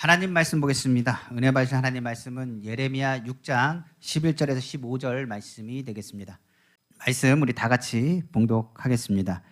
하나님 말씀 보겠습니다. 은혜 받으신 하나님 말씀은 예레미야 6장 11절에서 15절 말씀이 되겠습니다. 말씀 우리 다 같이 봉독하겠습니다.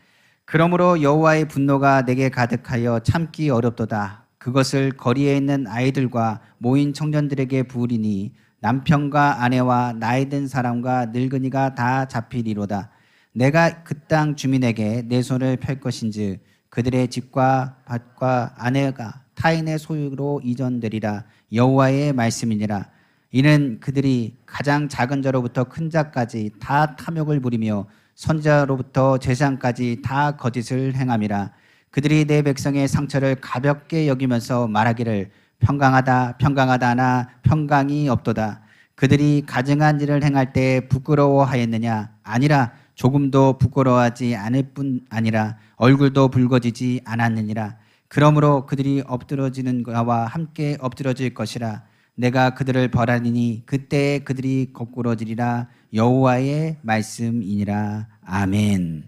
그러므로 여호와의 분노가 내게 가득하여 참기 어렵도다. 그것을 거리에 있는 아이들과 모인 청년들에게 부으리니 남편과 아내와 나이 든 사람과 늙은이가 다 잡히리로다. 내가 그 땅 주민에게 내 손을 펼 것인즉 그들의 집과 밭과 아내가 타인의 소유로 이전되리라. 여호와의 말씀이니라. 이는 그들이 가장 작은 자로부터 큰 자까지 다 탐욕을 부리며 선지자로부터 제사장까지 다 거짓을 행함이라. 그들이 내 백성의 상처를 가볍게 여기면서 말하기를 평강하다 평강하다 하나 평강이 없도다. 그들이 가증한 일을 행할 때 부끄러워하였느냐? 아니라 조금도 부끄러워하지 않을 뿐 아니라 얼굴도 붉어지지 않았느니라. 그러므로 그들이 엎드러지는 자와 함께 엎드러질 것이라. 내가 그들을 벌하리니 그때 그들이 거꾸러지리라. 여호와의 말씀이니라. 아멘.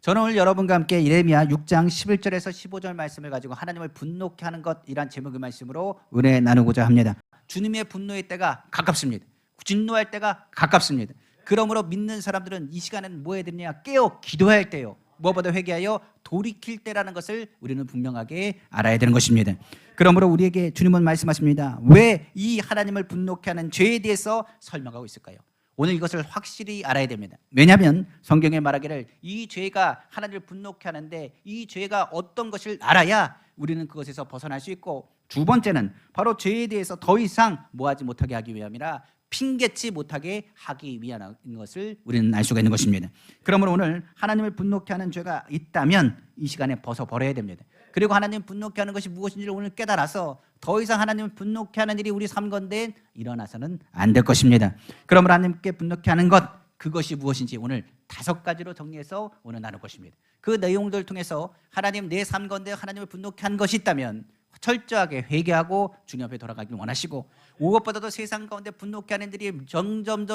저는 오늘 여러분과 함께 예레미야 6장 11절에서 15절 말씀을 가지고 하나님을 분노케 하는 것이란 제목의 말씀으로 은혜 나누고자 합니다. 주님의 분노의 때가 가깝습니다. 진노할 때가 가깝습니다. 그러므로 믿는 사람들은 이 시간에는 뭐 해야 되느냐? 깨어 기도해야 할 때요. 무엇보다 회개하여 돌이킬 때라는 것을 우리는 분명하게 알아야 되는 것입니다. 그러므로 우리에게 주님은 말씀하십니다. 왜 이 하나님을 분노케 하는 죄에 대해서 설명하고 있을까요? 오늘 이것을 확실히 알아야 됩니다. 왜냐하면 성경에 말하기를 이 죄가 하나님을 분노케 하는데 이 죄가 어떤 것을 알아야 우리는 그것에서 벗어날 수 있고, 두 번째는 바로 죄에 대해서 더 이상 뭐하지 못하게 하기 위함이라 핑계치 못하게 하기 위한 것을 우리는 알 수가 있는 것입니다. 그러므로 오늘 하나님을 분노케 하는 죄가 있다면 이 시간에 벗어버려야 됩니다. 그리고 하나님 분노케 하는 것이 무엇인지를 오늘 깨달아서 더 이상 하나님을 분노케 하는 일이 우리 삶 가운데 일어나서는 안 될 것입니다. 그러므로 하나님께 분노케 하는 것, 그것이 무엇인지 오늘 5가지로 정리해서 오늘 나눌 것입니다. 그 내용들을 통해서 하나님 내 삶 가운데 하나님을 분노케 한 것이 있다면 철저하게 회개하고 주님 앞에 돌아가길 원하시고, 무엇보다도 세상 가운데 분노케 하는 일이 점점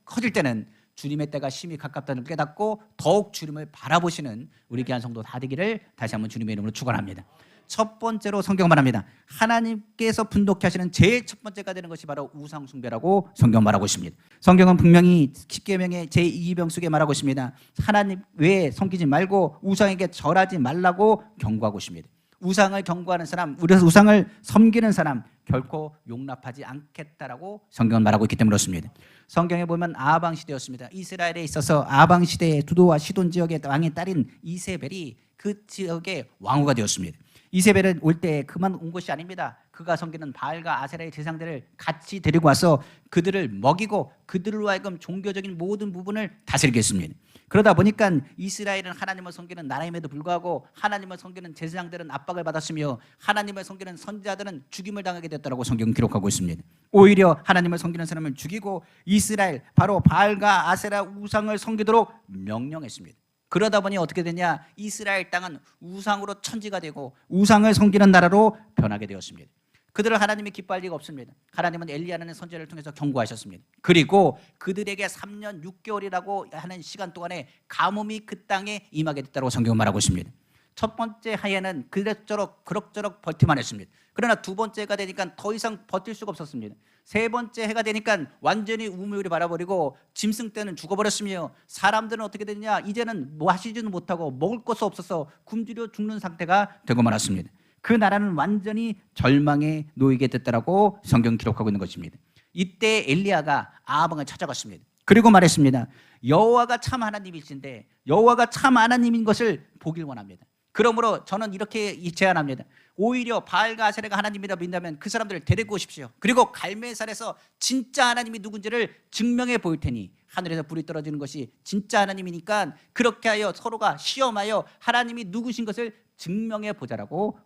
커질 때는 주님의 때가 심히 가깝다는 걸 깨닫고 더욱 주님을 바라보시는 우리 귀한 성도 다 되기를 다시 한번 주님의 이름으로 축원합니다. 첫 번째로 성경 말합니다. 하나님께서 분노케 하시는 제일 첫 번째가 되는 것이 바로 우상 숭배라고 성경 말하고 있습니다. 성경은 분명히 십계명의 제2병수에 말하고 있습니다. 하나님 외에 섬기지 말고 우상에게 절하지 말라고 경고하고 있습니다. 우상을 경고하는 사람, 우상을 섬기는 사람 결코 용납하지 않겠다라고 성경은 말하고 있기 때문에 그렇습니다. 성경에 보면 아방 시대였습니다. 이스라엘에 있어서 아방 시대의 두도와 시돈 지역의 왕의 딸인 이세벨이 그 지역의 왕후가 되었습니다. 이세벨은 올 때 그만 온 것이 아닙니다. 그가 섬기는 바알과 아세라의 제상들을 같이 데리고 와서 그들을 먹이고 그들로 하여금 종교적인 모든 부분을 다스리게 했습니다. 그러다 보니까 이스라엘은 하나님을 섬기는 나라임에도 불구하고 하나님을 섬기는 제사장들은 압박을 받았으며 하나님을 섬기는 선지자들은 죽임을 당하게 됐다고 성경은 기록하고 있습니다. 오히려 하나님을 섬기는 사람을 죽이고 이스라엘 바로 바알과 아세라 우상을 섬기도록 명령했습니다. 그러다 보니 어떻게 되냐? 이스라엘 땅은 우상으로 천지가 되고 우상을 섬기는 나라로 변하게 되었습니다. 그들을 하나님이 기뻐할 리가 없습니다. 하나님은 엘리야라는 선지자를 통해서 경고하셨습니다. 그리고 그들에게 3년 6개월이라고 하는 시간 동안에 가뭄이 그 땅에 임하게 됐다고 성경은 말하고 있습니다. 첫 번째 하에는 그럭저럭 버티만 했습니다. 그러나 두 번째가 되니까 더 이상 버틸 수가 없었습니다. 세 번째 해가 되니까 완전히 우물이 말아버리고 짐승 떼는 죽어버렸으며 사람들은 어떻게 되냐? 이제는 뭐 하시지도 못하고 먹을 것도 없어서 굶주려 죽는 상태가 되고 말았습니다. 그 나라는 완전히 절망에 놓이게 됐다라고 성경 기록하고 있는 것입니다. 이때 엘리야가 아방을 찾아갔습니다. 그리고 말했습니다. 여호와가 참 하나님이신데 여호와가 참 하나님인 것을 보길 원합니다. 그러므로 저는 이렇게 제안합니다. 오히려 바알과 아세라가 하나님이라 믿는다면 그 사람들을 데리고 오십시오. 그리고 갈멜산에서 진짜 하나님이 누군지를 증명해 보일 테니 하늘에서 불이 떨어지는 것이 진짜 하나님이니까 그렇게 하여 서로가 시험하여 하나님이 누구신 것을 증명해 보자라고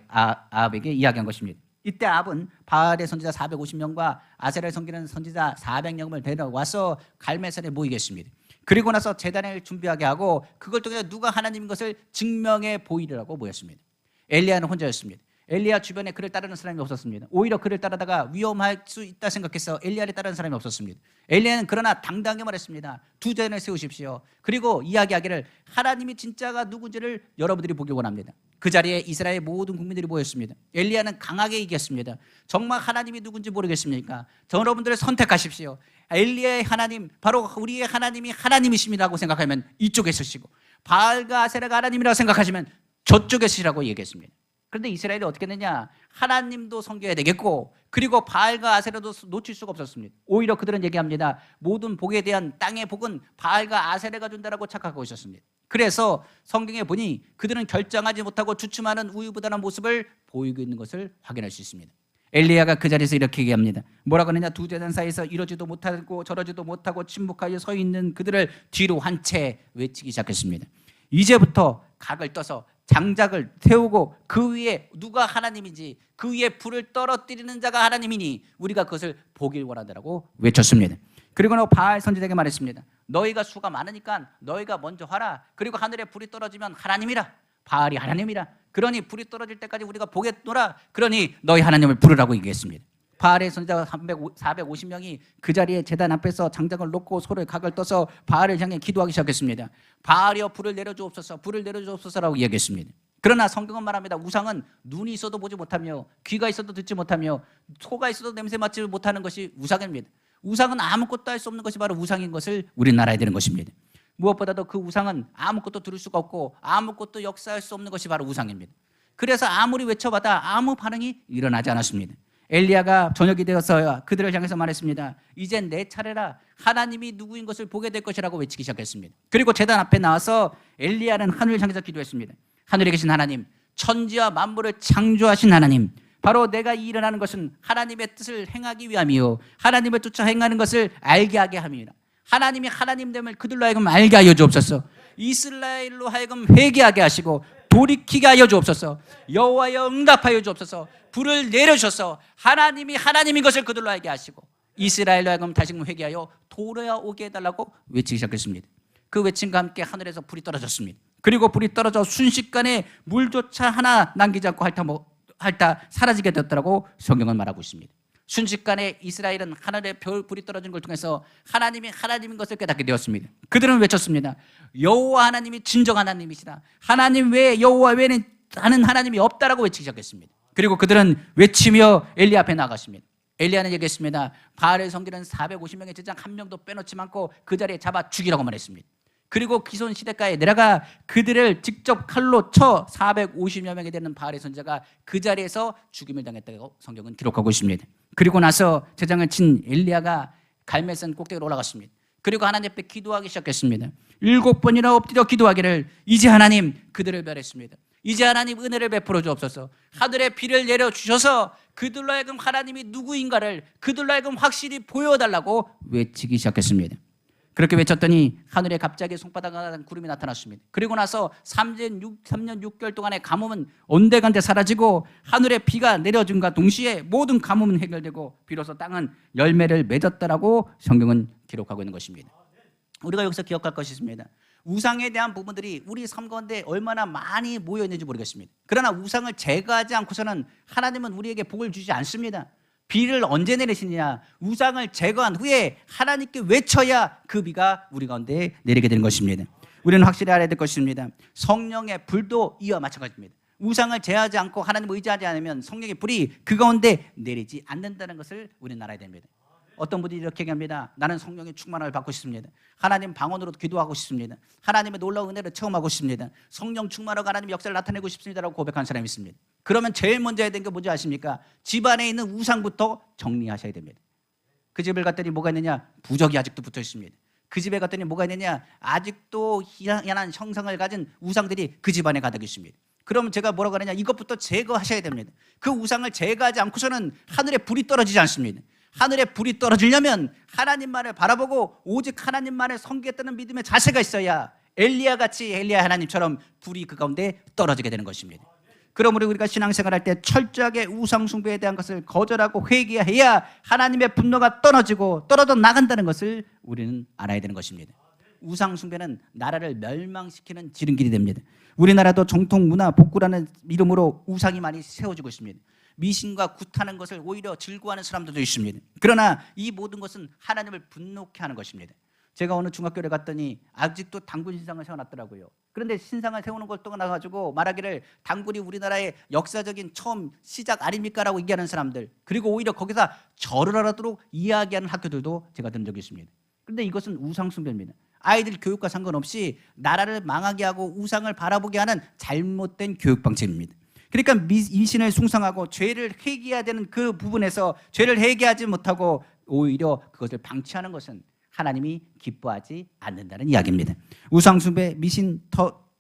아합에게 이야기한 것입니다. 이때 아합은 바알의 선지자 450명과 아세라를 섬기는 선지자 400명을 데려와서 갈멜산에 모이겠습니다. 그리고 나서 제단을 준비하게 하고 그걸 통해서 누가 하나님인 것을 증명해 보이려고 모였습니다. 엘리야는 혼자였습니다. 엘리야 주변에 그를 따르는 사람이 없었습니다. 오히려 그를 따르다가 위험할 수 있다 생각해서 엘리야를 따르는 사람이 없었습니다. 엘리야는 그러나 당당하게 말했습니다. 두 제단을 세우십시오. 그리고 이야기하기를 하나님이 진짜가 누군지를 여러분들이 보길 원합니다. 그 자리에 이스라엘 모든 국민들이 모였습니다. 엘리야는 강하게 얘기했습니다. 정말 하나님이 누군지 모르겠습니까? 여러분들을 선택하십시오. 엘리야의 하나님, 바로 우리의 하나님이 하나님이십니다라고 생각하면 이쪽에 서시고, 바알과 아세라가 하나님이라고 생각하시면 저쪽에 서시라고 얘기했습니다. 그런데 이스라엘이 어떻게 했느냐? 하나님도 섬겨야 되겠고, 그리고 바알과 아세라도 놓칠 수가 없었습니다. 오히려 그들은 얘기합니다. 모든 복에 대한 땅의 복은 바알과 아세라가 준다라고 착각하고 있었습니다. 그래서 성경에 보니 그들은 결정하지 못하고 주춤하는 우유부단한 모습을 보이고 있는 것을 확인할 수 있습니다. 엘리야가 그 자리에서 이렇게 얘기합니다. 뭐라고 하느냐? 두 제단 사이에서 이러지도 못하고 저러지도 못하고 침묵하여 서 있는 그들을 뒤로 한 채 외치기 시작했습니다. 이제부터 각을 떠서 장작을 세우고 그 위에 누가 하나님인지, 그 위에 불을 떨어뜨리는 자가 하나님이니 우리가 그것을 보길 원한다라고 외쳤습니다. 그리고 바알 선지자에게 말했습니다. 너희가 수가 많으니까 너희가 먼저 하라. 그리고 하늘에 불이 떨어지면 하나님이라. 바알이 하나님이라. 그러니 불이 떨어질 때까지 우리가 보겠노라. 그러니 너희 하나님을 부르라고 얘기했습니다. 바알의 선지자가 450명이 그 자리에 제단 앞에서 장작을 놓고 소를 각을 떠서 바알을 향해 기도하기 시작했습니다. 바알이여 불을 내려주옵소서, 불을 내려주옵소서라고 이야기했습니다. 그러나 성경은 말합니다. 우상은 눈이 있어도 보지 못하며 귀가 있어도 듣지 못하며 소가 있어도 냄새 맡지 못하는 것이 우상입니다. 우상은 아무것도 할 수 없는 것이 바로 우상인 것을 우리는 알아야 되는 것입니다. 무엇보다도 그 우상은 아무것도 들을 수가 없고 아무것도 역사할 수 없는 것이 바로 우상입니다. 그래서 아무리 외쳐봐도 아무 반응이 일어나지 않았습니다. 엘리야가 저녁이 되어서 그들을 향해서 말했습니다. 이젠 내 차례라. 하나님이 누구인 것을 보게 될 것이라고 외치기 시작했습니다. 그리고 제단 앞에 나와서 엘리야는 하늘을 향해서 기도했습니다. 하늘에 계신 하나님, 천지와 만물을 창조하신 하나님, 바로 내가 이 일어나는 것은 하나님의 뜻을 행하기 위함이요 하나님을 쫓아 행하는 것을 알게 하게 함이라. 하나님이 하나님됨을 그들로 하여금 알게 하여 주옵소서. 이스라엘로 하여금 회개하게 하시고 돌이키게 하여 주옵소서. 여호와여 응답하여 주옵소서. 불을 내려주셔서 하나님이 하나님인 것을 그들로 알게 하시고 이스라엘로 하여금 다시금 회개하여 돌아오게 해달라고 외치기 시작했습니다. 그 외침과 함께 하늘에서 불이 떨어졌습니다. 그리고 불이 떨어져 순식간에 물조차 하나 남기지 않고 핥아 사라지게 되었다고 성경은 말하고 있습니다. 순식간에 이스라엘은 하늘에 불이 떨어진 걸 통해서 하나님이 하나님인 것을 깨닫게 되었습니다. 그들은 외쳤습니다. 여호와 하나님이 진정한 하나님이시다. 하나님 외에 여호와 외에는 다른 하나님이 없다라고 외치기 시작했습니다. 그리고 그들은 외치며 엘리 앞에 나갔습니다. 엘리야는 얘기했습니다. 바알을 섬기는 450명의 제장 한 명도 빼놓지 않고 그 자리에 잡아 죽이라고 말했습니다. 그리고 기손 시대가에 내려가 그들을 직접 칼로 쳐 450여 명이 되는 바알의 선지자가 그 자리에서 죽임을 당했다고 성경은 기록하고 있습니다. 그리고 나서 제장을 친 엘리야가 갈멜산 꼭대기로 올라갔습니다. 그리고 하나님 앞에 기도하기 시작했습니다. 7번이나 엎드려 기도하기를 이제 하나님 그들을 멸했습니다. 이제 하나님 은혜를 베풀어 주옵소서. 하늘에 비를 내려주셔서 그들로 하여금 하나님이 누구인가를 그들로 하여금 확실히 보여달라고 외치기 시작했습니다. 그렇게 외쳤더니 하늘에 갑자기 손바닥만한 구름이 나타났습니다. 그리고 나서 3년 6개월 동안의 가뭄은 온데간데 사라지고 하늘에 비가 내려준과 동시에 모든 가뭄은 해결되고 비로소 땅은 열매를 맺었다라고 성경은 기록하고 있는 것입니다. 우리가 여기서 기억할 것이 있습니다. 우상에 대한 부분들이 우리 삶 가운데 얼마나 많이 모여 있는지 모르겠습니다. 그러나 우상을 제거하지 않고서는 하나님은 우리에게 복을 주지 않습니다. 비를 언제 내리시느냐? 우상을 제거한 후에 하나님께 외쳐야 그 비가 우리 가운데 내리게 되는 것입니다. 우리는 확실히 알아야 될 것입니다. 성령의 불도 이와 마찬가지입니다. 우상을 제하지 않고 하나님을 의지하지 않으면 성령의 불이 그 가운데 내리지 않는다는 것을 우리는 알아야 됩니다. 어떤 분들이 이렇게 얘기합니다. 나는 성령의 충만함을 받고 싶습니다. 하나님 방언으로 기도하고 싶습니다. 하나님의 놀라운 은혜를 체험하고 싶습니다. 성령 충만하고 하나님의 역사를 나타내고 싶습니다라고 고백한 사람이 있습니다. 그러면 제일 먼저 해야 되는 게 뭔지 아십니까? 집안에 있는 우상부터 정리하셔야 됩니다. 그 집을 갔더니 뭐가 있느냐? 부적이 아직도 붙어 있습니다. 그 집에 갔더니 뭐가 있느냐? 아직도 희한한 형상을 가진 우상들이 그 집안에 가득 있습니다. 그러면 제가 뭐라고 하느냐? 이것부터 제거하셔야 됩니다. 그 우상을 제거하지 않고서는 하늘에 불이 떨어지지 않습니다. 하늘에 불이 떨어지려면 하나님만을 바라보고 오직 하나님만을 섬기겠다는 믿음의 자세가 있어야 엘리야 같이 엘리야 하나님처럼 불이 그 가운데 떨어지게 되는 것입니다. 그러므로 우리가 신앙생활할 때 철저하게 우상 숭배에 대한 것을 거절하고 회개해야 하나님의 분노가 떨어지고 떨어져 나간다는 것을 우리는 알아야 되는 것입니다. 우상 숭배는 나라를 멸망시키는 지름길이 됩니다. 우리나라도 정통 문화 복구라는 이름으로 우상이 많이 세워지고 있습니다. 미신과 굿하는 것을 오히려 즐거워하는 사람들도 있습니다. 그러나 이 모든 것은 하나님을 분노케 하는 것입니다. 제가 어느 중학교를 갔더니 아직도 당군 신상을 세워놨더라고요. 그런데 신상을 세우는 걸 떠나가지고 말하기를 당군이 우리나라의 역사적인 처음 시작 아닙니까? 라고 얘기하는 사람들, 그리고 오히려 거기서 절을 하도록 이야기하는 학교들도 제가 들은 적이 있습니다. 그런데 이것은 우상숭배입니다. 아이들 교육과 상관없이 나라를 망하게 하고 우상을 바라보게 하는 잘못된 교육 방식입니다. 그러니까 미신을 숭상하고 죄를 회개해야 되는 그 부분에서 죄를 회개하지 못하고 오히려 그것을 방치하는 것은 하나님이 기뻐하지 않는다는 이야기입니다. 우상숭배, 미신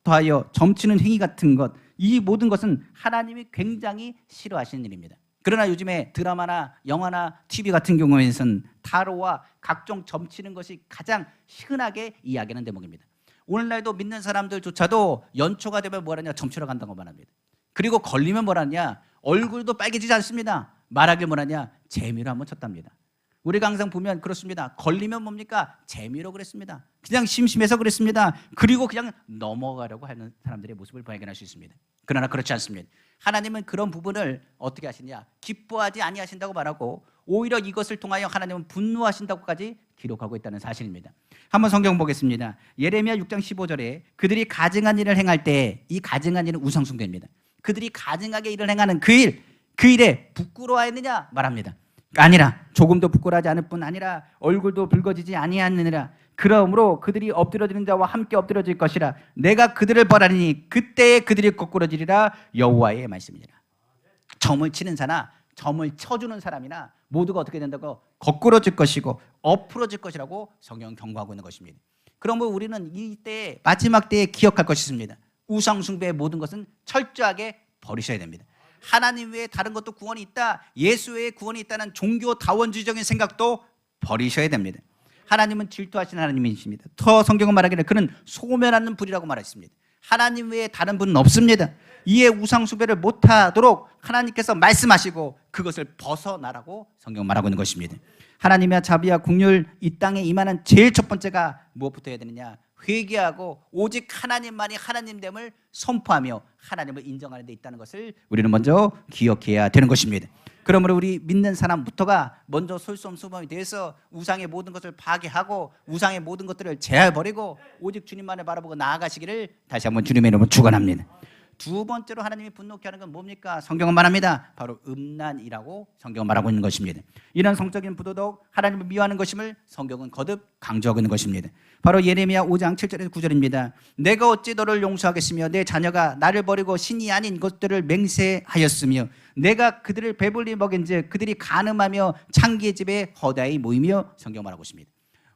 더하여 점치는 행위 같은 것, 이 모든 것은 하나님이 굉장히 싫어하시는 일입니다. 그러나 요즘에 드라마나 영화나 TV 같은 경우에는 타로와 각종 점치는 것이 가장 흔하게 이야기하는 대목입니다. 오늘날도 믿는 사람들조차도 연초가 되면 뭐라냐, 점치러 간다고 말합니다. 그리고 걸리면 뭐라냐, 얼굴도 빨개지지 않습니다. 말하길 뭐라냐, 재미로 한번 쳤답니다. 우리가 항상 보면 그렇습니다. 걸리면 뭡니까? 재미로 그랬습니다. 그냥 심심해서 그랬습니다. 그리고 그냥 넘어가려고 하는 사람들의 모습을 발견할 수 있습니다. 그러나 그렇지 않습니다. 하나님은 그런 부분을 어떻게 하시냐, 기뻐하지 아니하신다고 말하고 오히려 이것을 통하여 하나님은 분노하신다고까지 기록하고 있다는 사실입니다. 한번 성경 보겠습니다. 예레미야 6장 15절에 그들이 가증한 일을 행할 때, 이 가증한 일은 우상숭배입니다. 그들이 가증하게 일을 행하는 그 일에 부끄러워했느냐 말합니다. 아니라, 조금도 부끄러워하지 않을 뿐 아니라 얼굴도 붉어지지 아니하느니라. 그러므로 그들이 엎드러지는 자와 함께 엎드러질 것이라. 내가 그들을 벌하리니 그때에 그들이 거꾸러지리라. 여호와의 말씀이니라. 점을 치는 자나 점을 쳐주는 사람이나 모두가 어떻게 된다고? 거꾸러질 것이고 엎으러질 것이라고 성경은 경고하고 있는 것입니다. 그러므로 우리는 이때 마지막 때에 기억할 것이 있습니다. 우상 숭배의 모든 것은 철저하게 버리셔야 됩니다. 하나님 외에 다른 것도 구원이 있다, 예수 외에 구원이 있다는 종교 다원주의적인 생각도 버리셔야 됩니다. 하나님은 질투하시는 하나님이십니다. 더 성경은 말하기를 그는 소멸하는 불이라고 말했습니다. 하나님 외에 다른 분은 없습니다. 이에 우상 숭배를 못하도록 하나님께서 말씀하시고 그것을 벗어나라고 성경 말하고 있는 것입니다. 하나님의 자비와 긍휼 이 땅에 임하는 제일 첫 번째가 무엇부터 해야 되느냐? 회개하고 오직 하나님만이 하나님됨을 선포하며 하나님을 인정하는 데 있다는 것을 우리는 먼저 기억해야 되는 것입니다. 그러므로 우리 믿는 사람부터가 먼저 솔선수범이 되어서 우상의 모든 것을 파괴하고 우상의 모든 것들을 제할버리고 오직 주님만을 바라보고 나아가시기를 다시 한번 주님의 이름으로 축원합니다. 두 번째로 하나님이 분노케 하는 건 뭡니까? 성경은 말합니다. 바로 음란이라고 성경은 말하고 있는 것입니다. 이런 성적인 부도덕, 하나님을 미워하는 것임을 성경은 거듭 강조하고 있는 것입니다. 바로 예레미야 5장 7절에서 9절입니다. 내가 어찌 너를 용서하겠으며 내 자녀가 나를 버리고 신이 아닌 것들을 맹세하였으며 내가 그들을 배불리 먹인즉 그들이 간음하며 창기의 집에 허다히 모이며 성경 말하고 있습니다.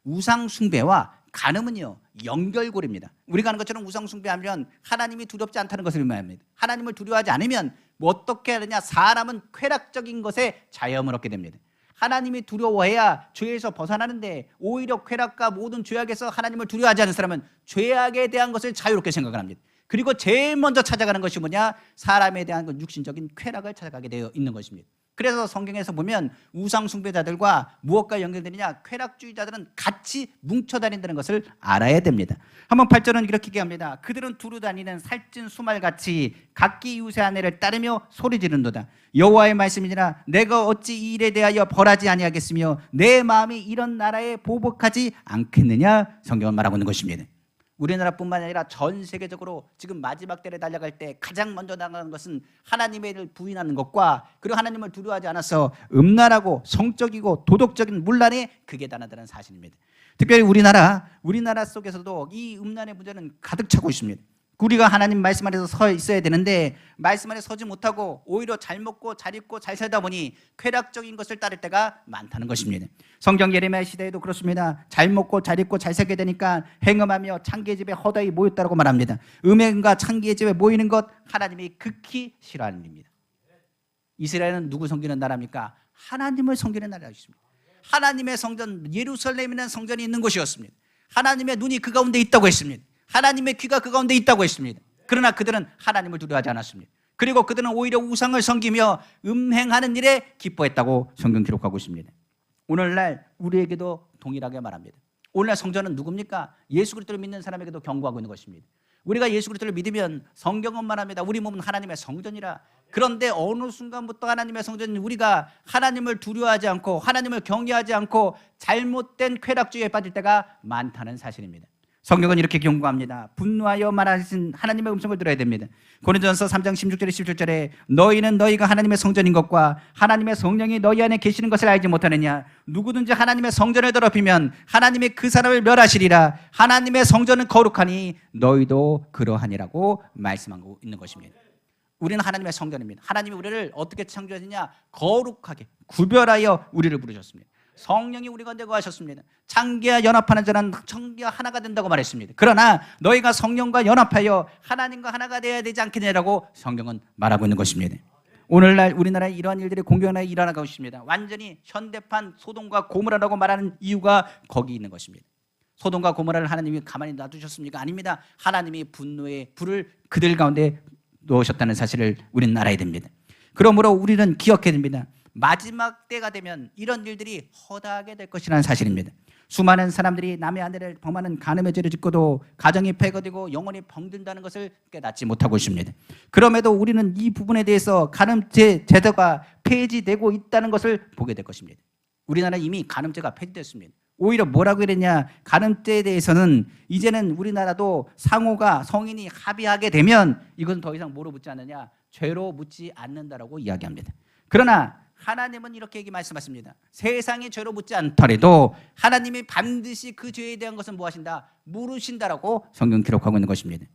우상 숭배와 간음은요 연결고리입니다. 우리가 하는 것처럼 우상 숭배하면 하나님이 두렵지 않다는 것을 의미합니다. 하나님을 두려워하지 않으면 뭐 어떻게 하느냐, 사람은 쾌락적인 것에 자유함을 얻게 됩니다. 하나님이 두려워해야 죄에서 벗어나는데 오히려 쾌락과 모든 죄악에서 하나님을 두려워하지 않는 사람은 죄악에 대한 것을 자유롭게 생각을 합니다. 그리고 제일 먼저 찾아가는 것이 뭐냐? 사람에 대한 그 육신적인 쾌락을 찾아가게 되어 있는 것입니다. 그래서 성경에서 보면 우상 숭배자들과 무엇과 연결되느냐? 쾌락주의자들은 같이 뭉쳐 다닌다는 것을 알아야 됩니다. 한번 8절은 이렇게 얘기합니다. 그들은 두루 다니는 살찐 수말같이 각기 이웃의 아내를 따르며 소리 지른도다. 여호와의 말씀이니라. 내가 어찌 이 일에 대하여 벌하지 아니하겠으며 내 마음이 이런 나라에 보복하지 않겠느냐? 성경은 말하고 있는 것입니다. 우리나라뿐만 아니라 전 세계적으로 지금 마지막 때를 달려갈 때 가장 먼저 나가는 것은 하나님을 부인하는 것과 그리고 하나님을 두려워하지 않아서 음란하고 성적이고 도덕적인 문란에 극에 달한다는 사실입니다. 특별히 우리나라 속에서도 이 음란의 문제는 가득 차고 있습니다. 우리가 하나님 말씀 안에서 서 있어야 되는데 말씀 안에 서지 못하고 오히려 잘 먹고 잘 입고 잘 살다 보니 쾌락적인 것을 따를 때가 많다는 것입니다. 성경 예레미야 시대에도 그렇습니다. 잘 먹고 잘 입고 잘 살게 되니까 행음하며 창기의 집에 허다히 모였다고 말합니다. 음행과 창기의 집에 모이는 것 하나님이 극히 싫어하는 일입니다. 이스라엘은 누구 섬기는 나라입니까? 하나님을 섬기는 나라였습니다. 하나님의 성전 예루살렘이라는 성전이 있는 곳이었습니다. 하나님의 눈이 그 가운데 있다고 했습니다. 하나님의 귀가 그 가운데 있다고 했습니다. 그러나 그들은 하나님을 두려워하지 않았습니다. 그리고 그들은 오히려 우상을 섬기며 음행하는 일에 기뻐했다고 성경 기록하고 있습니다. 오늘날 우리에게도 동일하게 말합니다. 오늘날 성전은 누굽니까? 예수 그리스도를 믿는 사람에게도 경고하고 있는 것입니다. 우리가 예수 그리스도를 믿으면 성경은 말합니다. 우리 몸은 하나님의 성전이라. 그런데 어느 순간부터 하나님의 성전은 우리가 하나님을 두려워하지 않고 하나님을 경외하지 않고 잘못된 쾌락주의에 빠질 때가 많다는 사실입니다. 성경은 이렇게 경고합니다. 분노하여 말하신 하나님의 음성을 들어야 됩니다. 고린도전서 3장 16절에 17절에 너희는 너희가 하나님의 성전인 것과 하나님의 성령이 너희 안에 계시는 것을 알지 못하느냐. 누구든지 하나님의 성전을 더럽히면 하나님이 그 사람을 멸하시리라. 하나님의 성전은 거룩하니 너희도 그러하니라고 말씀하고 있는 것입니다. 우리는 하나님의 성전입니다. 하나님이 우리를 어떻게 창조하시냐? 거룩하게 구별하여 우리를 부르셨습니다. 성령이 우리 가운데 거하셨습니다. 창기와 연합하는 자는 청기와 하나가 된다고 말했습니다. 그러나 너희가 성령과 연합하여 하나님과 하나가 되어야 되지 않겠느냐라고 성경은 말하고 있는 것입니다. 오늘날 우리나라에 이러한 일들이 공경하게 일어나고 있습니다. 완전히 현대판 소돔과 고모라라고 말하는 이유가 거기 있는 것입니다. 소돔과 고모라를 하나님이 가만히 놔두셨습니까? 아닙니다. 하나님이 분노의 불을 그들 가운데 놓으셨다는 사실을 우리는 알아야 됩니다. 그러므로 우리는 기억해야 됩니다. 마지막 때가 되면 이런 일들이 허다하게 될 것이라는 사실입니다. 수많은 사람들이 남의 아내를 범하는 간음의 죄를 짓고도 가정이 폐거되고 영혼이 병든다는 것을 깨닫지 못하고 있습니다. 그럼에도 우리는 이 부분에 대해서 간음죄 제도가 폐지되고 있다는 것을 보게 될 것입니다. 우리나라 이미 간음죄가 폐지됐습니다. 오히려 뭐라고 그랬냐? 간음죄에 대해서는 이제는 우리나라도 상호가 성인이 합의하게 되면 이건 더 이상 뭐로 묻지 않느냐? 죄로 묻지 않는다라고 이야기합니다. 그러나 하나님은 이렇게 말씀하십니다. 세상이 죄로 묻지 않더라도 하나님이 반드시 그 죄에 대한 것은 무엇하신다? 물으신다라고 성경 기록하고 있는 것입니다.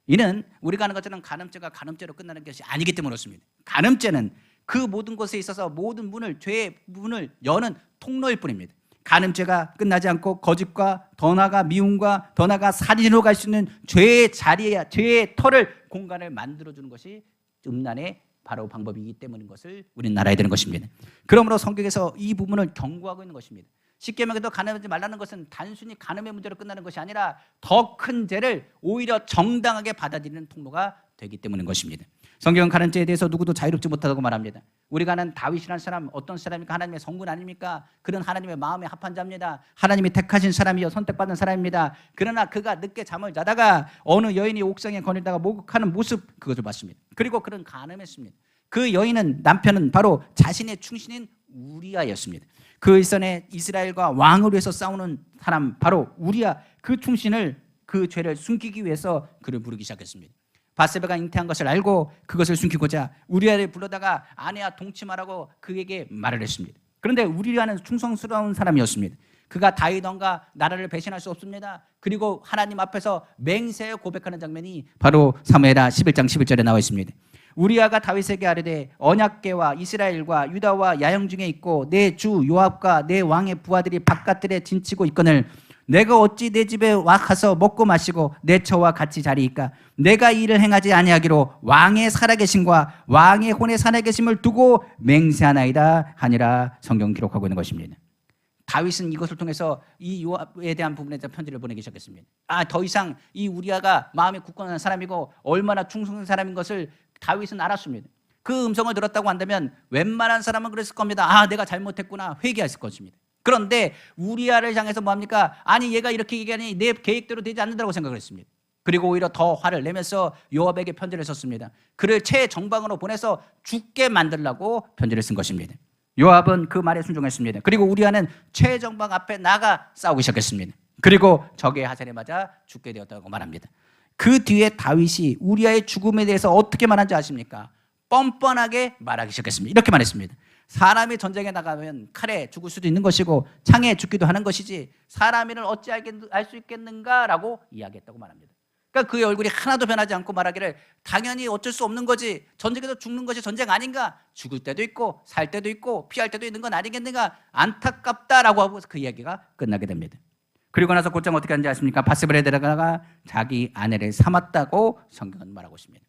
이는 우리가 하는 것처럼 간음죄가 간음죄로 끝나는 것이 아니기 때문에 그렇습니다. 간음죄는 그 모든 것에 있어서 모든 문을, 죄의 문을 여는 통로일 뿐입니다. 간음죄가 끝나지 않고 거짓과 더 나아가 미움과 더 나아가 살인으로 갈 수 있는 죄의 자리에, 죄의 털을, 공간을 만들어주는 것이 음란의 바로 방법이기 때문인 것을 우리는 알아야 되는 것입니다. 그러므로 성경에서 이 부분을 경고하고 있는 것입니다. 십계명에도 간음하지 말라는 것은 단순히 간음의 문제로 끝나는 것이 아니라 더 큰 죄를 오히려 정당하게 받아들이는 통로가 되기 때문인 것입니다. 성경은 간음죄에 대해서 누구도 자유롭지 못하다고 말합니다. 우리가 아는 다윗이라는 사람 어떤 사람입니까? 하나님의 성군 아닙니까? 그는 하나님의 마음에 합한 자입니다. 하나님이 택하신 사람이요 선택받은 사람입니다. 그러나 그가 늦게 잠을 자다가 어느 여인이 옥상에 거닐다가 목욕하는 모습, 그것을 봤습니다. 그리고 그는 간음했습니다. 그 여인은, 남편은 바로 자신의 충신인 우리아였습니다. 그 일선에 이스라엘과 왕을 위해서 싸우는 사람 바로 우리아, 그 충신을, 그 죄를 숨기기 위해서 그를 부르기 시작했습니다. 바세바가 잉태한 것을 알고 그것을 숨기고자 우리아를 불러다가 아내와 동침하라고 그에게 말을 했습니다. 그런데 우리아는 충성스러운 사람이었습니다. 그가 다윗 왕과 나라를 배신할 수 없습니다. 그리고 하나님 앞에서 맹세에 고백하는 장면이 바로 사무엘하 11장 11절에 나와 있습니다. 우리아가 다윗에게 아뢰되 언약궤와 이스라엘과 유다와 야영 중에 있고 내 주 요압과 내 왕의 부하들이 바깥들에 진치고 있거늘 내가 어찌 내 집에 와 가서 먹고 마시고 내 처와 같이 자리이까? 내가 이 일을 행하지 아니하기로 왕의 살아계심과 왕의 혼의 살아계심을 두고 맹세하나이다 하니라. 성경 기록하고 있는 것입니다. 다윗은 이것을 통해서 이 요압에 대한 부분에 대한 편지를 보내기 시작했습니다. 더 이상 이 우리아가 마음에 굳건한 사람이고 얼마나 충성된 사람인 것을 다윗은 알았습니다. 그 음성을 들었다고 한다면 웬만한 사람은 그랬을 겁니다. 내가 잘못했구나, 회개했을 것입니다. 그런데 우리아를 향해서 뭐합니까? 아니 얘가 이렇게 얘기하니 내 계획대로 되지 않는다고 생각을 했습니다. 그리고 오히려 더 화를 내면서 요압에게 편지를 썼습니다. 그를 최정방으로 보내서 죽게 만들라고 편지를 쓴 것입니다. 요압은 그 말에 순종했습니다. 그리고 우리아는 최정방 앞에 나가 싸우기 시작했습니다. 그리고 적의 하살에 맞아 죽게 되었다고 말합니다. 그 뒤에 다윗이 우리아의 죽음에 대해서 어떻게 말한지 아십니까? 뻔뻔하게 말하기 시작했습니다. 이렇게 말했습니다. 사람이 전쟁에 나가면 칼에 죽을 수도 있는 것이고 창에 죽기도 하는 것이지 사람이를 어찌 알 수 있겠는가라고 이야기했다고 말합니다. 그러니까 그의 얼굴이 하나도 변하지 않고 말하기를 당연히 어쩔 수 없는 거지, 전쟁에서 죽는 것이 전쟁 아닌가, 죽을 때도 있고 살 때도 있고 피할 때도 있는 건 아니겠는가, 안타깝다라고 하고 그 이야기가 끝나게 됩니다. 그리고 나서 곧장 어떻게 하는지 아십니까? 바세바에 들어가다가 자기 아내를 삼았다고 성경은 말하고 있습니다.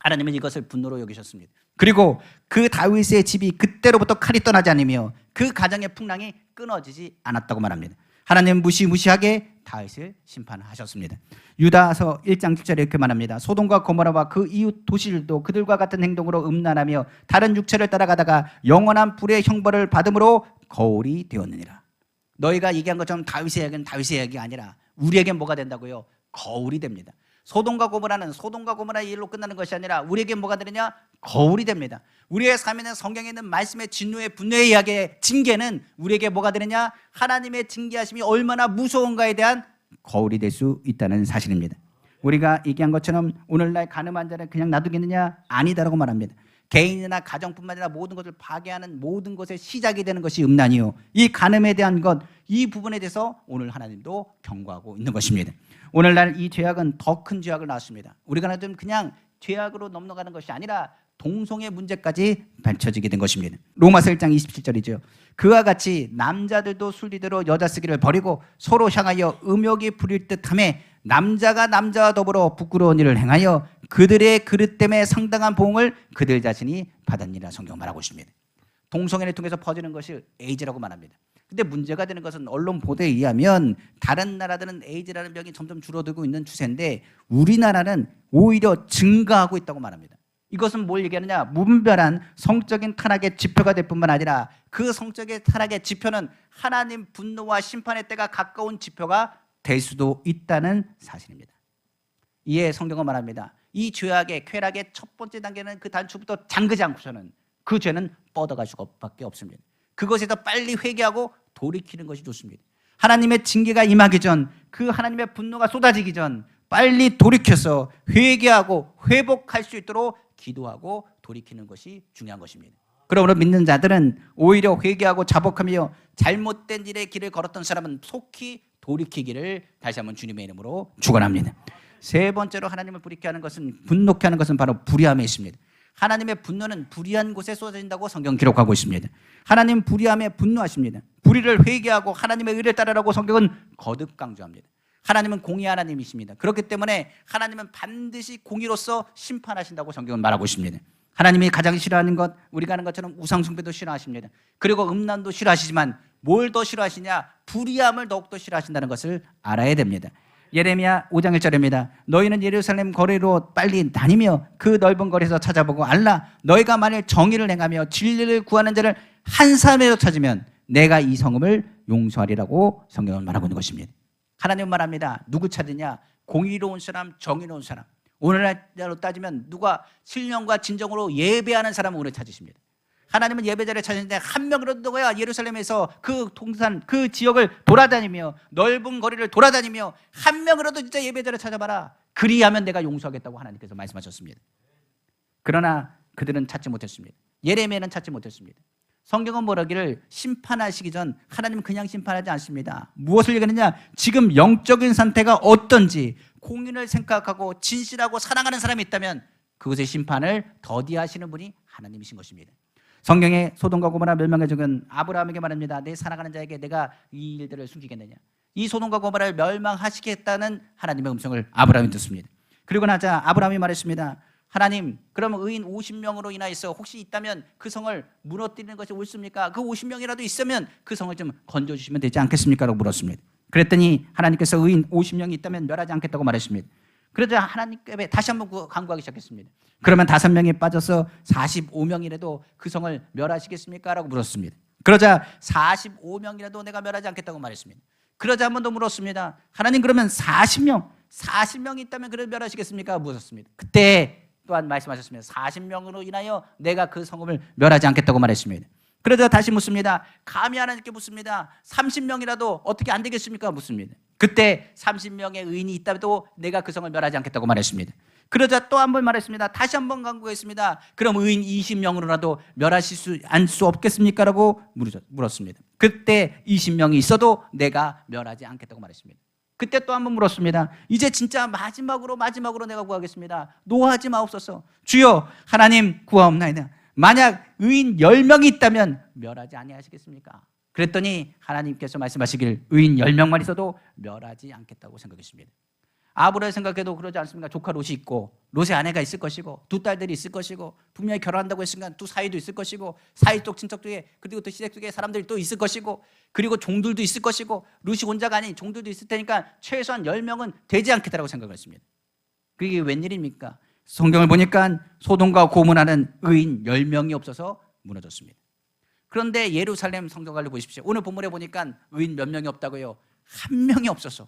하나님은 이것을 분노로 여기셨습니다. 그리고 그 다윗의 집이 그때로부터 칼이 떠나지 않으며 그 가정의 풍랑이 끊어지지 않았다고 말합니다. 하나님은 무시무시하게 다윗을 심판하셨습니다. 유다서 1장 7절에 이렇게 말합니다. 소돔과 고모라와 그 이웃 도시들도 그들과 같은 행동으로 음란하며 다른 육체를 따라가다가 영원한 불의 형벌을 받음으로 거울이 되었느니라. 너희가 얘기한 것처럼 다윗의 이야기는 다윗의 이야기가 아니라 우리에게 뭐가 된다고요? 거울이 됩니다. 소돔과 고모라는 소돔과 고모라의 일로 끝나는 것이 아니라 우리에게 뭐가 되느냐? 거울이 됩니다. 우리의 삶에는 성경에 있는 말씀의 진노의 분노의 이야기의 징계는 우리에게 뭐가 되느냐? 하나님의 징계하심이 얼마나 무서운가에 대한 거울이 될 수 있다는 사실입니다. 우리가 얘기한 것처럼 오늘날 가늠한 자를 그냥 놔두겠느냐? 아니다라고 말합니다. 개인이나 가정뿐만 아니라 모든 것을 파괴하는 모든 것의 시작이 되는 것이 음란이요, 이 간음에 대한 것, 이 부분에 대해서 오늘 하나님도 경고하고 있는 것입니다. 오늘날 이 죄악은 더 큰 죄악을 낳았습니다. 우리가 좀 그냥 죄악으로 넘어가는 것이 아니라 동성애 문제까지 밝혀지게 된 것입니다. 로마서 1장 27절이죠. 그와 같이 남자들도 순리대로 여자 쓰기를 버리고 서로 향하여 음욕이 부릴 듯하며 남자가 남자와 더불어 부끄러운 일을 행하여 그들의 그릇 때문에 상당한 보응을 그들 자신이 받았니라 성경 말하고 있습니다. 동성애를 통해서 퍼지는 것이 에이즈라고 말합니다. 근데 문제가 되는 것은 언론 보도에 의하면 다른 나라들은 에이즈라는 병이 점점 줄어들고 있는 추세인데 우리나라는 오히려 증가하고 있다고 말합니다. 이것은 뭘 얘기하느냐? 무분별한 성적인 타락의 지표가 될 뿐만 아니라 그 성적인 타락의 지표는 하나님 분노와 심판의 때가 가까운 지표가 될 수도 있다는 사실입니다. 이에 성경은 말합니다. 이 죄악의 쾌락의 첫 번째 단계는 그 단추부터 잠그지 않고서는 그 죄는 뻗어갈 수밖에 없습니다. 그것에서 빨리 회개하고 돌이키는 것이 좋습니다. 하나님의 징계가 임하기 전, 그 하나님의 분노가 쏟아지기 전 빨리 돌이켜서 회개하고 회복할 수 있도록 기도하고 돌이키는 것이 중요한 것입니다. 그러므로 믿는 자들은 오히려 회개하고 자복하며 잘못된 일의 길을 걸었던 사람은 속히 돌이키기를 다시 한번 주님의 이름으로 축원합니다. 세 번째로 하나님을 불의케 하는 것은, 분노케 하는 것은 바로 불의함에 있습니다. 하나님의 분노는 불의한 곳에 쏟아진다고 성경 기록하고 있습니다. 하나님 불의함에 분노하십니다. 불의를 회개하고 하나님의 의를 따르라고 성경은 거듭 강조합니다. 하나님은 공의 하나님이십니다. 그렇기 때문에 하나님은 반드시 공의로서 심판하신다고 성경은 말하고 있습니다. 하나님이 가장 싫어하는 것, 우리가 하는 것처럼 우상숭배도 싫어하십니다. 그리고 음란도 싫어하시지만 뭘 더 싫어하시냐? 불의함을 더욱더 싫어하신다는 것을 알아야 됩니다. 예레미야 5장 1절입니다. 너희는 예루살렘 거리로 빨리 다니며 그 넓은 거리에서 찾아보고 알라. 너희가 만일 정의를 행하며 진리를 구하는 자를 한 사람이라도 찾으면 내가 이 성읍을 용서하리라고 성경은 말하고 있는 것입니다. 하나님은 말합니다. 누구 찾으냐? 공의로운 사람, 정의로운 사람. 오늘날로 따지면 누가 신령과 진정으로 예배하는 사람을 오늘 찾으십니다. 하나님은 예배자를 찾으시는데 한 명이라도 누구야? 예루살렘에서 그 동산, 그 지역을 돌아다니며 넓은 거리를 돌아다니며 한 명이라도 진짜 예배자를 찾아봐라. 그리하면 내가 용서하겠다고 하나님께서 말씀하셨습니다. 그러나 그들은 찾지 못했습니다. 예레미야는 찾지 못했습니다. 성경은 뭐라기를 심판하시기 전 하나님은 그냥 심판하지 않습니다. 무엇을 얘기하느냐? 지금 영적인 상태가 어떤지 공의를 생각하고 진실하고 사랑하는 사람이 있다면 그것의 심판을 더디하시는 분이 하나님이신 것입니다. 성경에 소돔과 고모라 멸망의 적은 아브라함에게 말합니다. 내 사랑하는 자에게 내가 이 일들을 숨기겠느냐? 이 소돔과 고모라를 멸망하시겠다는 하나님의 음성을 아브라함이 듣습니다. 그리고 나자 아브라함이 말했습니다. 하나님, 그러면 의인 50명으로 인하여서 혹시 있다면 그 성을 무너뜨리는 것이 옳습니까? 그 50명이라도 있으면 그 성을 좀 건져주시면 되지 않겠습니까? 라고 물었습니다. 그랬더니 하나님께서 의인 50명이 있다면 멸하지 않겠다고 말했습니다. 그러자 하나님께 다시 한번 간구하기 시작했습니다. 그러면 5명이 빠져서 45명이라도 그 성을 멸하시겠습니까? 라고 물었습니다. 그러자 45명이라도 내가 멸하지 않겠다고 말했습니다. 그러자 한 번 더 물었습니다. 하나님, 그러면 40명이 있다면 그를 멸하시겠습니까? 물었습니다. 그때 또한 말씀하셨습니다. 40명으로 인하여 내가 그 성읍을 멸하지 않겠다고 말했습니다. 그러자 다시 묻습니다. 감히 하나님께 묻습니다. 30명이라도 어떻게 안 되겠습니까? 묻습니다. 그때 30명의 의인이 있다도 내가 그 성을 멸하지 않겠다고 말했습니다. 그러자 또 한 번 말했습니다. 다시 한 번 강구했습니다. 그럼 의인 20명으로라도 멸하실 수 없겠습니까? 라고 물었습니다. 그때 20명이 있어도 내가 멸하지 않겠다고 말했습니다. 그때 또 한 번 물었습니다. 이제 진짜 마지막으로 내가 구하겠습니다. 노하지 마옵소서. 주여, 하나님 구하옵나이다. 만약 의인 10명이 있다면 멸하지 아니하시겠습니까? 그랬더니 하나님께서 말씀하시길 의인 10명만 있어도 멸하지 않겠다고 생각했습니다. 아브라함을 생각해도 그러지 않습니까? 조카 롯이 있고 롯의 아내가 있을 것이고 두 딸들이 있을 것이고 분명히 결혼한다고 했으니까 두 사위도 있을 것이고 사위 쪽 친척 중에 그리고 또 시댁 쪽에 사람들이 또 있을 것이고 그리고 종들도 있을 것이고 롯이 혼자가 아닌 종들도 있을 테니까 최소한 10명은 되지 않겠다라고 생각을 했습니다. 그게 웬일입니까? 성경을 보니까 소돔과 고모라는 의인 10명이 없어서 무너졌습니다. 그런데 예루살렘 성전관리 보십시오. 오늘 본문에 보니까 의인 몇 명이 없다고요? 한 명이 없어서,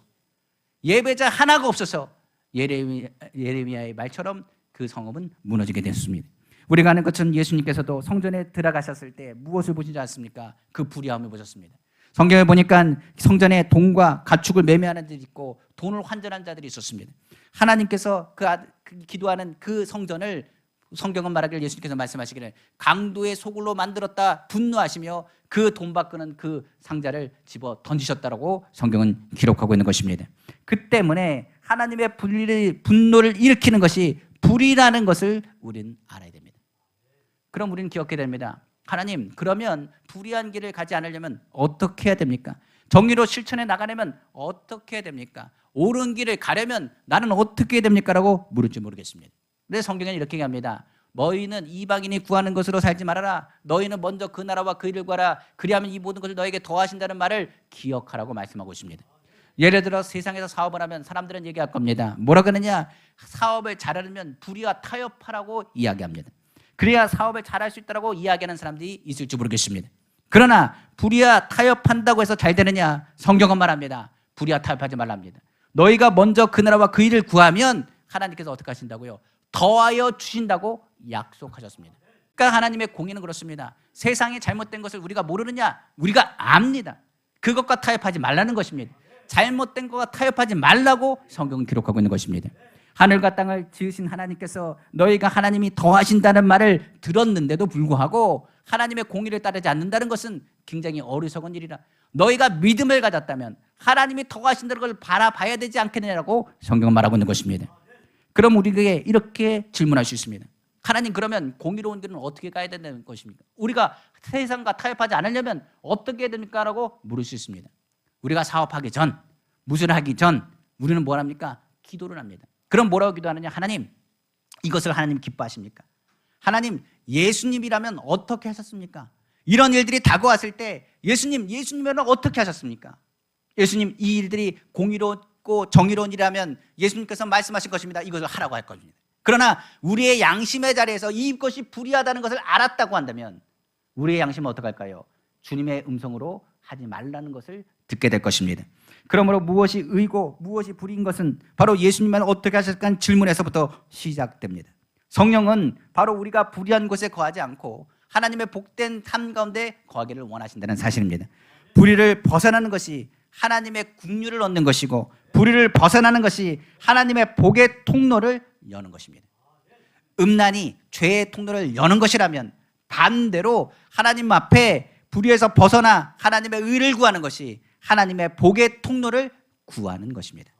예배자 하나가 없어서 예레미야의 말처럼 그 성읍은 무너지게 됐습니다. 우리가 아는 것처럼 예수님께서도 성전에 들어가셨을 때 무엇을 보시지 않습니까? 그 불의함을 보셨습니다. 성경에 보니까 성전에 돈과 가축을 매매하는 자들이 있고 돈을 환전한 자들이 있었습니다. 하나님께서 기도하는 그 성전을, 성경은 말하기를, 예수님께서 말씀하시기를 강도의 소굴로 만들었다 분노하시며 그 돈 바꾸는 그 상자를 집어 던지셨다라고 성경은 기록하고 있는 것입니다. 그 때문에 하나님의 분노를 일으키는 것이 불이라는 것을 우리는 알아야 됩니다. 그럼 우리는 기억해야 됩니다. 하나님, 그러면 불의한 길을 가지 않으려면 어떻게 해야 됩니까? 정의로 실천해 나가려면 어떻게 해야 됩니까? 옳은 길을 가려면 나는 어떻게 해야 됩니까? 라고 물을지 모르겠습니다. 그래서 성경은 이렇게 얘기합니다. 너희는 이방인이 구하는 것으로 살지 말아라. 너희는 먼저 그 나라와 그 일을 구하라. 그리하면 이 모든 것을 너에게 더하신다는 말을 기억하라고 말씀하고 있습니다. 예를 들어 세상에서 사업을 하면 사람들은 얘기할 겁니다. 뭐라 그러느냐? 사업을 잘하려면 불의와 타협하라고 이야기합니다. 그래야 사업을 잘할 수 있다고 이야기하는 사람들이 있을지 모르겠습니다. 그러나 불의와 타협한다고 해서 잘 되느냐? 성경은 말합니다. 불의와 타협하지 말랍니다. 너희가 먼저 그 나라와 그 일을 구하면 하나님께서 어떻게 하신다고요? 더하여 주신다고 약속하셨습니다. 그러니까 하나님의 공의는 그렇습니다. 세상에 잘못된 것을 우리가 모르느냐? 우리가 압니다. 그것과 타협하지 말라는 것입니다. 잘못된 것과 타협하지 말라고 성경은 기록하고 있는 것입니다. 하늘과 땅을 지으신 하나님께서 너희가 하나님이 더하신다는 말을 들었는데도 불구하고 하나님의 공의를 따르지 않는다는 것은 굉장히 어리석은 일이라. 너희가 믿음을 가졌다면 하나님이 더하신다는 걸 바라봐야 되지 않겠느냐라고 성경은 말하고 있는 것입니다. 그럼 우리에게 이렇게 질문할 수 있습니다. 하나님, 그러면 공의로운 길은 어떻게 가야 된다는 것입니까? 우리가 세상과 타협하지 않으려면 어떻게 해야 됩니까? 라고 물을 수 있습니다. 우리가 사업하기 전, 무술을 하기 전 우리는 뭘 합니까? 기도를 합니다. 그럼 뭐라고 기도하느냐? 하나님, 이것을 하나님 기뻐하십니까? 하나님, 예수님이라면 어떻게 하셨습니까? 이런 일들이 다가왔을 때 예수님이라면 어떻게 하셨습니까? 예수님, 이 일들이 공의롭고 정의로운 일이라면 예수님께서 말씀하신 것입니다. 이것을 하라고 할 것입니다. 그러나 우리의 양심의 자리에서 이것이 불의하다는 것을 알았다고 한다면 우리의 양심은 어떻게 할까요? 주님의 음성으로 하지 말라는 것을 듣게 될 것입니다. 그러므로 무엇이 의고 무엇이 불의인 것은 바로 예수님만 어떻게 하셨을까 질문에서부터 시작됩니다. 성령은 바로 우리가 불의한 곳에 거하지 않고 하나님의 복된 삶 가운데 거하기를 원하신다는 사실입니다. 불의를 벗어나는 것이 하나님의 긍휼을 얻는 것이고 불의를 벗어나는 것이 하나님의 복의 통로를 여는 것입니다. 음란이 죄의 통로를 여는 것이라면 반대로 하나님 앞에 불의에서 벗어나 하나님의 의를 구하는 것이 하나님의 복의 통로를 구하는 것입니다.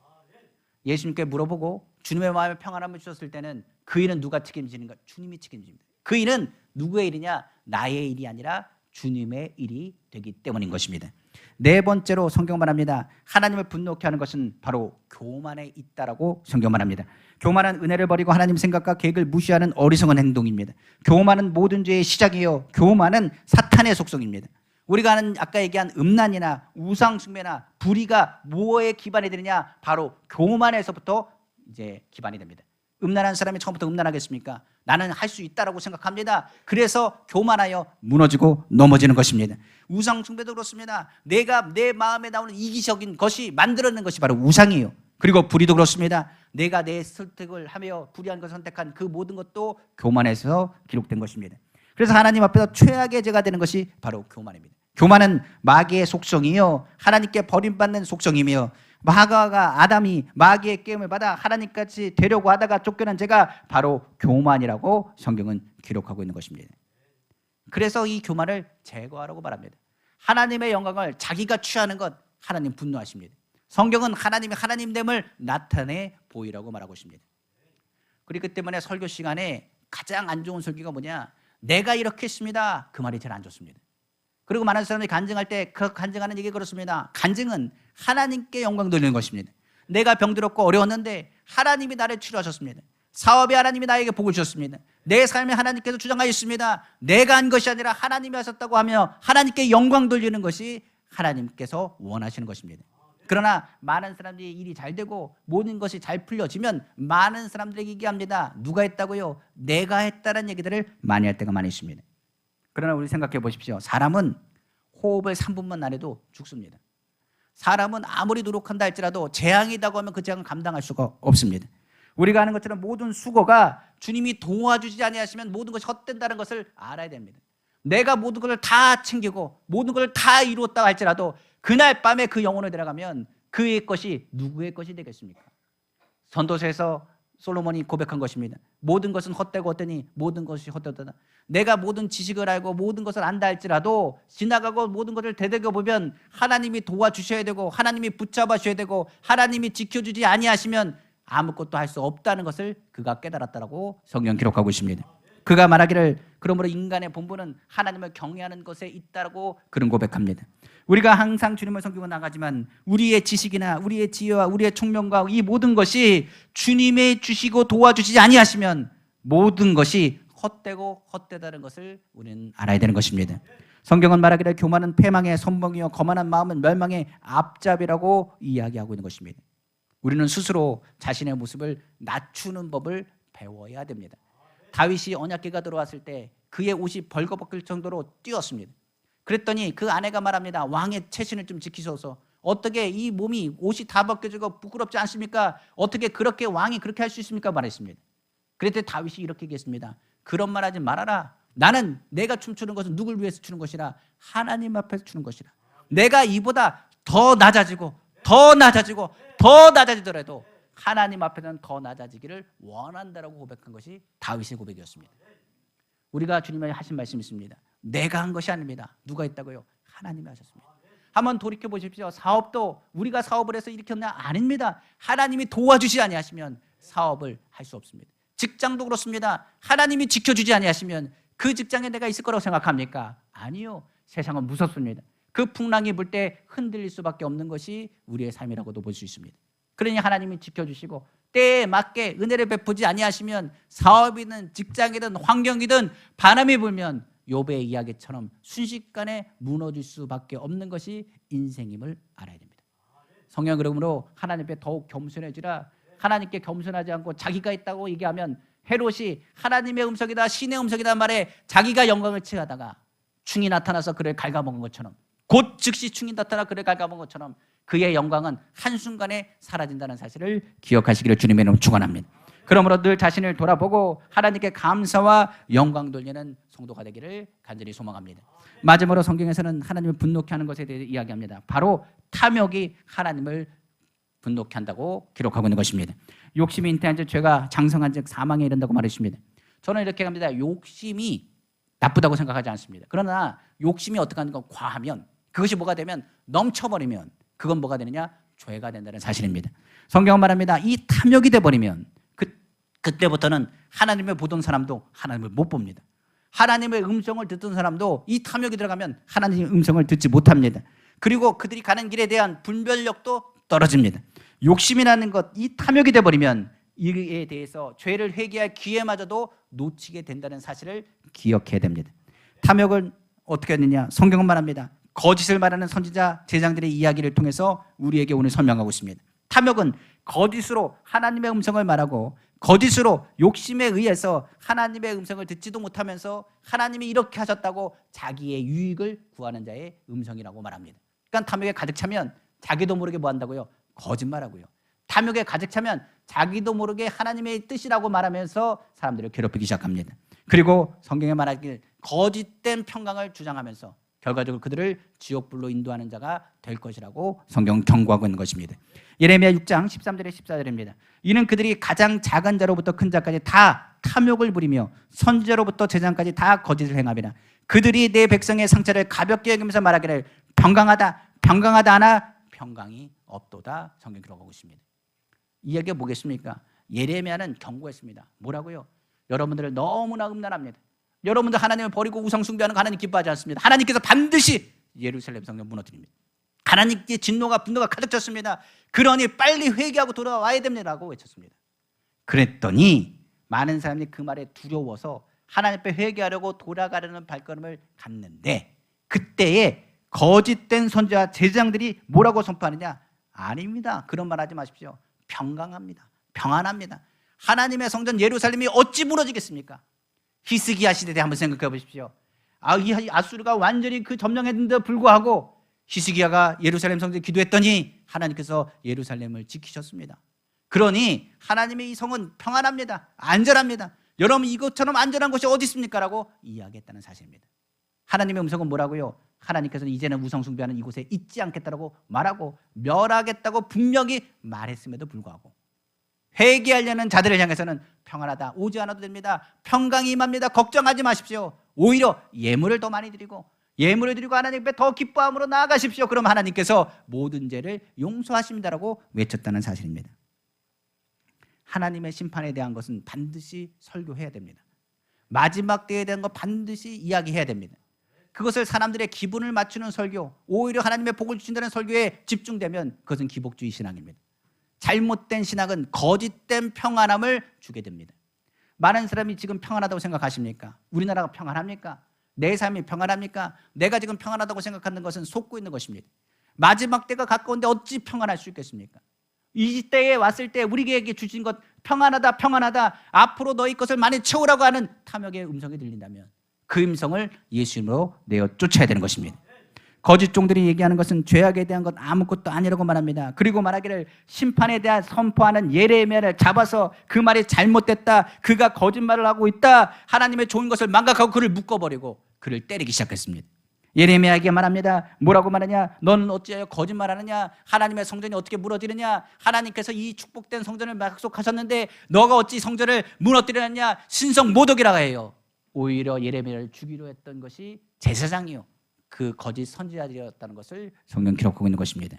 예수님께 물어보고 주님의 마음에 평안함을 주셨을 때는 그 일은 누가 책임지는가? 주님이 책임집니다. 그 일은 누구의 일이냐? 나의 일이 아니라 주님의 일이 되기 때문인 것입니다. 네 번째로 성경 말합니다. 하나님을 분노케 하는 것은 바로 교만에 있다라고 성경 말합니다. 교만은 은혜를 버리고 하나님 생각과 계획을 무시하는 어리석은 행동입니다. 교만은 모든 죄의 시작이요, 교만은 사탄의 속성입니다. 우리가 아는 아까 얘기한 음란이나 우상숭배나 불의가 뭐에 기반이 되느냐? 바로 교만에서부터 이제 기반이 됩니다. 음란한 사람이 처음부터 음란하겠습니까? 나는 할 수 있다라고 생각합니다. 그래서 교만하여 무너지고 넘어지는 것입니다. 우상숭배도 그렇습니다. 내가 내 마음에 나오는 이기적인 것이 만들어낸 것이 바로 우상이에요. 그리고 불의도 그렇습니다. 내가 내 선택을 하며 불의한 것을 선택한 그 모든 것도 교만에서 기록된 것입니다. 그래서 하나님 앞에서 최악의 죄가 되는 것이 바로 교만입니다. 교만은 마귀의 속성이요, 하나님께 버림받는 속성이며 마가가 아담이 마귀의 깨움을 받아 하나님같이 되려고 하다가 쫓겨난 죄가 바로 교만이라고 성경은 기록하고 있는 것입니다. 그래서 이 교만을 제거하라고 말합니다. 하나님의 영광을 자기가 취하는 것, 하나님 분노하십니다. 성경은 하나님이 하나님됨을 나타내 보이라고 말하고 있습니다. 그렇기 때문에 설교 시간에 가장 안 좋은 설교가 뭐냐? 내가 이렇게 했습니다. 그 말이 제일 안 좋습니다. 그리고 많은 사람들이 간증할 때 그 간증하는 얘기 그렇습니다. 간증은 하나님께 영광 돌리는 것입니다. 내가 병들었고 어려웠는데 하나님이 나를 치료하셨습니다. 사업에 하나님이 나에게 복을 주셨습니다. 내 삶에 하나님께서 주장하였습니다. 내가 한 것이 아니라 하나님이 하셨다고 하며 하나님께 영광 돌리는 것이 하나님께서 원하시는 것입니다. 그러나 많은 사람들이 일이 잘 되고 모든 것이 잘 풀려지면 많은 사람들에게 얘기합니다. 누가 했다고요? 내가 했다는 얘기들을 많이 할 때가 많이 있습니다. 그러나 우리 생각해 보십시오. 사람은 호흡을 3분만 안 해도 죽습니다. 사람은 아무리 노력한다 할지라도 재앙이라고 하면 그 재앙을 감당할 수가 없습니다. 우리가 아는 것처럼 모든 수고가 주님이 도와주지 아니하시면 모든 것이 헛된다는 것을 알아야 됩니다. 내가 모든 것을 다 챙기고 모든 것을 다 이루었다 할지라도 그날 밤에 그 영혼을 들어가면 그의 것이 누구의 것이 되겠습니까? 전도서에서 솔로몬이 고백한 것입니다. 모든 것은 헛되고 헛되니 모든 것이 헛되다. 내가 모든 지식을 알고 모든 것을 안다 할지라도 지나가고 모든 것을 되새겨보면 하나님이 도와주셔야 되고 하나님이 붙잡아 주셔야 되고 하나님이 지켜주지 아니하시면 아무것도 할 수 없다는 것을 그가 깨달았다라고 성경 기록하고 있습니다. 그가 말하기를 그러므로 인간의 본분은 하나님을 경외하는 것에 있다라고 그런 고백합니다. 우리가 항상 주님을 섬기고 나가지만 우리의 지식이나 우리의 지혜와 우리의 총명과 이 모든 것이 주님의 주시고 도와주시지 아니하시면 모든 것이 헛되고 헛되다는 것을 우리는 알아야 되는 것입니다. 성경은 말하기를 교만은 패망의 선봉이요 거만한 마음은 멸망의 앞잡이라고 이야기하고 있는 것입니다. 우리는 스스로 자신의 모습을 낮추는 법을 배워야 됩니다. 다윗이 언약궤가 들어왔을 때 그의 옷이 벌거벗길 정도로 뛰었습니다. 그랬더니 그 아내가 말합니다. 왕의 체신을 좀 지키소서. 어떻게 이 몸이 옷이 다 벗겨지고 부끄럽지 않습니까? 어떻게 그렇게 왕이 그렇게 할 수 있습니까? 말했습니다. 그랬더니 다윗이 이렇게 얘기했습니다. 그런 말 하지 말아라. 나는 내가 춤추는 것은 누굴 위해서 추는 것이라 하나님 앞에서 추는 것이라. 내가 이보다 더 낮아지고 더 낮아지고 더 낮아지더라도 하나님 앞에서는 더 낮아지기를 원한다라고 고백한 것이 다윗의 고백이었습니다. 우리가 주님의 하신 말씀이 있습니다. 내가 한 것이 아닙니다. 누가 했다고요? 하나님이 하셨습니다. 한번 돌이켜 보십시오. 사업도 우리가 사업을 해서 일으켰냐? 아닙니다. 하나님이 도와주시 아니하시면 사업을 할 수 없습니다. 직장도 그렇습니다. 하나님이 지켜주지 아니하시면 그 직장에 내가 있을 거라고 생각합니까? 아니요. 세상은 무섭습니다. 그 풍랑이 불 때 흔들릴 수밖에 없는 것이 우리의 삶이라고도 볼 수 있습니다. 그러니 하나님이 지켜주시고 때에 맞게 은혜를 베푸지 아니하시면 사업이든 직장이든 환경이든 바람이 불면 욥의 이야기처럼 순식간에 무너질 수밖에 없는 것이 인생임을 알아야 됩니다. 성경 그러므로 하나님 앞에 더욱 겸손해지라. 하나님께 겸손하지 않고 자기가 있다고 얘기하면 헤롯이 하나님의 음성이다 신의 음성이다 말에 자기가 영광을 취하다가 충이 나타나서 그를 갉아먹은 것처럼 곧 즉시 충이 나타나 그를 갉아먹은 것처럼 그의 영광은 한순간에 사라진다는 사실을 기억하시기를 주님의 이름으로 축원합니다. 그러므로 늘 자신을 돌아보고 하나님께 감사와 영광 돌리는 성도가 되기를 간절히 소망합니다. 마지막으로 성경에서는 하나님을 분노케 하는 것에 대해 이야기합니다. 바로 탐욕이 하나님을 분노케 한다고 기록하고 있는 것입니다. 욕심이 잉태한 즉 죄가 장성한 즉 사망에 이른다고 말했습니다. 저는 이렇게 합니다. 욕심이 나쁘다고 생각하지 않습니다. 그러나 욕심이 어떻게 하는 건 과하면 그것이 뭐가 되면 넘쳐버리면 그건 뭐가 되느냐? 죄가 된다는 사실입니다. 성경은 말합니다. 이 탐욕이 돼버리면 그때부터는 하나님을 보던 사람도 하나님을 못 봅니다. 하나님의 음성을 듣던 사람도 이 탐욕이 들어가면 하나님의 음성을 듣지 못합니다. 그리고 그들이 가는 길에 대한 분별력도 떨어집니다. 욕심이라는 것, 이 탐욕이 돼버리면 이에 대해서 죄를 회개할 기회마저도 놓치게 된다는 사실을 기억해야 됩니다. 탐욕은 어떻게 했느냐? 성경은 말합니다. 거짓을 말하는 선지자 제장들의 이야기를 통해서 우리에게 오늘 설명하고 있습니다. 탐욕은 거짓으로 하나님의 음성을 말하고 거짓으로 욕심에 의해서 하나님의 음성을 듣지도 못하면서 하나님이 이렇게 하셨다고 자기의 유익을 구하는 자의 음성이라고 말합니다. 그러니까 탐욕에 가득 차면 자기도 모르게 뭐 한다고요? 거짓말하고요. 탐욕에 가득 차면 자기도 모르게 하나님의 뜻이라고 말하면서 사람들을 괴롭히기 시작합니다. 그리고 성경에 말하길 거짓된 평강을 주장하면서 결과적으로 그들을 지옥불로 인도하는 자가 될 것이라고 성경은 경고하고 있는 것입니다. 예레미야 6장 13절에 14절입니다. 이는 그들이 가장 작은 자로부터 큰 자까지 다 탐욕을 부리며 선지자로부터 제장까지 다 거짓을 행하리라. 그들이 내 백성의 상처를 가볍게 여기면서 말하기를 평강하다 평강하다 하나 평강이 없도다. 성경 기록하고 있습니다. 이야기가 뭐겠습니까? 예레미야는 경고했습니다. 뭐라고요? 여러분들을 너무나 음란합니다. 여러분들 하나님을 버리고 우상 숭배하는 거 하나님 기뻐하지 않습니다. 하나님께서 반드시 예루살렘 성전 무너뜨립니다. 하나님께 진노가 분노가 가득 찼습니다. 그러니 빨리 회개하고 돌아와야 됩니다라고 외쳤습니다. 그랬더니 많은 사람들이 그 말에 두려워서 하나님 앞에 회개하려고 돌아가려는 발걸음을 갔는데 그때에 거짓된 선지자 제사장들이 뭐라고 선포하느냐? 아닙니다. 그런 말 하지 마십시오. 평강합니다. 평안합니다. 하나님의 성전 예루살렘이 어찌 무너지겠습니까? 히스기야 시대에 한번 생각해 보십시오. 이 아수르가 완전히 그 점령했는데도 불구하고 히스기야가 예루살렘 성전에 기도했더니 하나님께서 예루살렘을 지키셨습니다. 그러니 하나님의 이 성은 평안합니다. 안전합니다. 여러분, 이것처럼 안전한 곳이 어디 있습니까? 라고 이야기했다는 사실입니다. 하나님의 음성은 뭐라고요? 하나님께서는 이제는 우상 숭배하는 이곳에 있지 않겠다고 말하고 멸하겠다고 분명히 말했음에도 불구하고 회개하려는 자들을 향해서는 평안하다, 오지 않아도 됩니다, 평강이 임합니다, 걱정하지 마십시오, 오히려 예물을 더 많이 드리고 하나님 앞에 더 기뻐함으로 나아가십시오. 그럼 하나님께서 모든 죄를 용서하십니다라고 외쳤다는 사실입니다. 하나님의 심판에 대한 것은 반드시 설교해야 됩니다. 마지막 때에 대한 것 반드시 이야기해야 됩니다. 그것을 사람들의 기분을 맞추는 설교, 오히려 하나님의 복을 주신다는 설교에 집중되면 그것은 기복주의 신앙입니다. 잘못된 신앙은 거짓된 평안함을 주게 됩니다. 많은 사람이 지금 평안하다고 생각하십니까? 우리나라가 평안합니까? 내 삶이 평안합니까? 내가 지금 평안하다고 생각하는 것은 속고 있는 것입니다. 마지막 때가 가까운데 어찌 평안할 수 있겠습니까? 이 때에 왔을 때 우리에게 주신 것 평안하다, 평안하다, 앞으로 너희 것을 많이 채우라고 하는 탐욕의 음성이 들린다면 그 음성을 예수님으로 내어 쫓아야 되는 것입니다. 거짓 종들이 얘기하는 것은 죄악에 대한 것 아무것도 아니라고 말합니다. 그리고 말하기를 심판에 대한 선포하는 예레미야를 잡아서 그 말이 잘못됐다, 그가 거짓말을 하고 있다, 하나님의 좋은 것을 망각하고 그를 묶어버리고 그를 때리기 시작했습니다. 예레미야에게 말합니다. 뭐라고 말하냐? 너는 어찌하여 거짓말하느냐? 하나님의 성전이 어떻게 무너지느냐? 하나님께서 이 축복된 성전을 약속하셨는데 너가 어찌 성전을 무너뜨리느냐? 신성 모독이라고 해요. 오히려 예레미야를 죽이려 했던 것이 제사장이요, 그 거짓 선지자들이었다는 것을 성경 기록하고 있는 것입니다.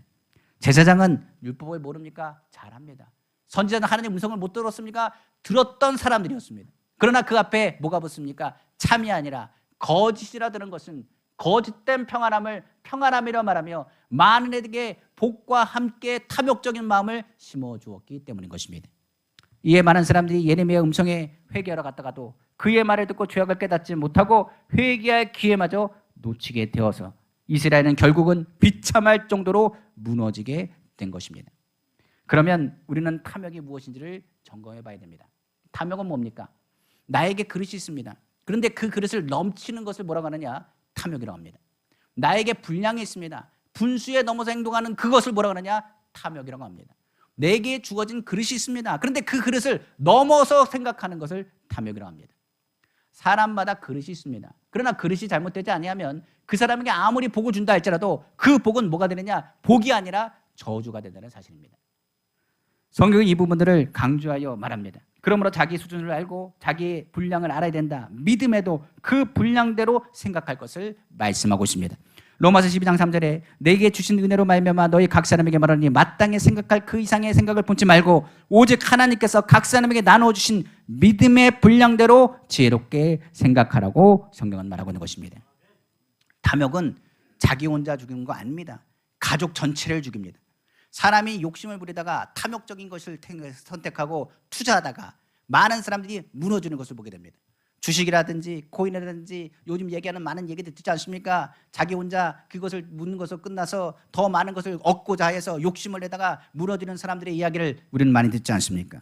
제사장은 율법을 모릅니까? 잘 압니다. 선지자는 하나님의 음성을 못 들었습니까? 들었던 사람들이었습니다. 그러나 그 앞에 뭐가 붙습니까? 참이 아니라 거짓이라 들은 것은 거짓된 평안함을 평안함이라 말하며 많은 이들에게 복과 함께 탐욕적인 마음을 심어주었기 때문인 것입니다. 이에 많은 사람들이 예레미야 음성에 회개하러 갔다가도 그의 말을 듣고 죄악을 깨닫지 못하고 회개할 기회마저 놓치게 되어서 이스라엘은 결국은 비참할 정도로 무너지게 된 것입니다. 그러면 우리는 탐욕이 무엇인지를 점검해 봐야 됩니다. 탐욕은 뭡니까? 나에게 그릇이 있습니다. 그런데 그 그릇을 넘치는 것을 뭐라고 하느냐? 탐욕이라고 합니다. 나에게 분량이 있습니다. 분수에 넘어서 행동하는 그것을 뭐라고 하느냐? 탐욕이라고 합니다. 내게 주어진 그릇이 있습니다. 그런데 그 그릇을 넘어서 생각하는 것을 탐욕이라고 합니다. 사람마다 그릇이 있습니다. 그러나 그릇이 잘못되지 아니하면 그 사람에게 아무리 복을 준다 할지라도 그 복은 뭐가 되느냐? 복이 아니라 저주가 된다는 사실입니다. 성경이 이 부분들을 강조하여 말합니다. 그러므로 자기 수준을 알고 자기의 분량을 알아야 된다. 믿음에도 그 분량대로 생각할 것을 말씀하고 있습니다. 로마서 12장 3절에 내게 주신 은혜로 말미암아 너희 각 사람에게 말하니 마땅히 생각할 그 이상의 생각을 품지 말고 오직 하나님께서 각 사람에게 나누어 주신 믿음의 분량대로 지혜롭게 생각하라고 성경은 말하고 있는 것입니다. 탐욕은 자기 혼자 죽이는 거 아닙니다. 가족 전체를 죽입니다. 사람이 욕심을 부리다가 탐욕적인 것을 선택하고 투자하다가 많은 사람들이 무너지는 것을 보게 됩니다. 주식이라든지 코인이라든지 요즘 얘기하는 많은 얘기들 듣지 않습니까? 자기 혼자 그것을 묻는 것으로 끝나서 더 많은 것을 얻고자 해서 욕심을 내다가 무너지는 사람들의 이야기를 우리는 많이 듣지 않습니까?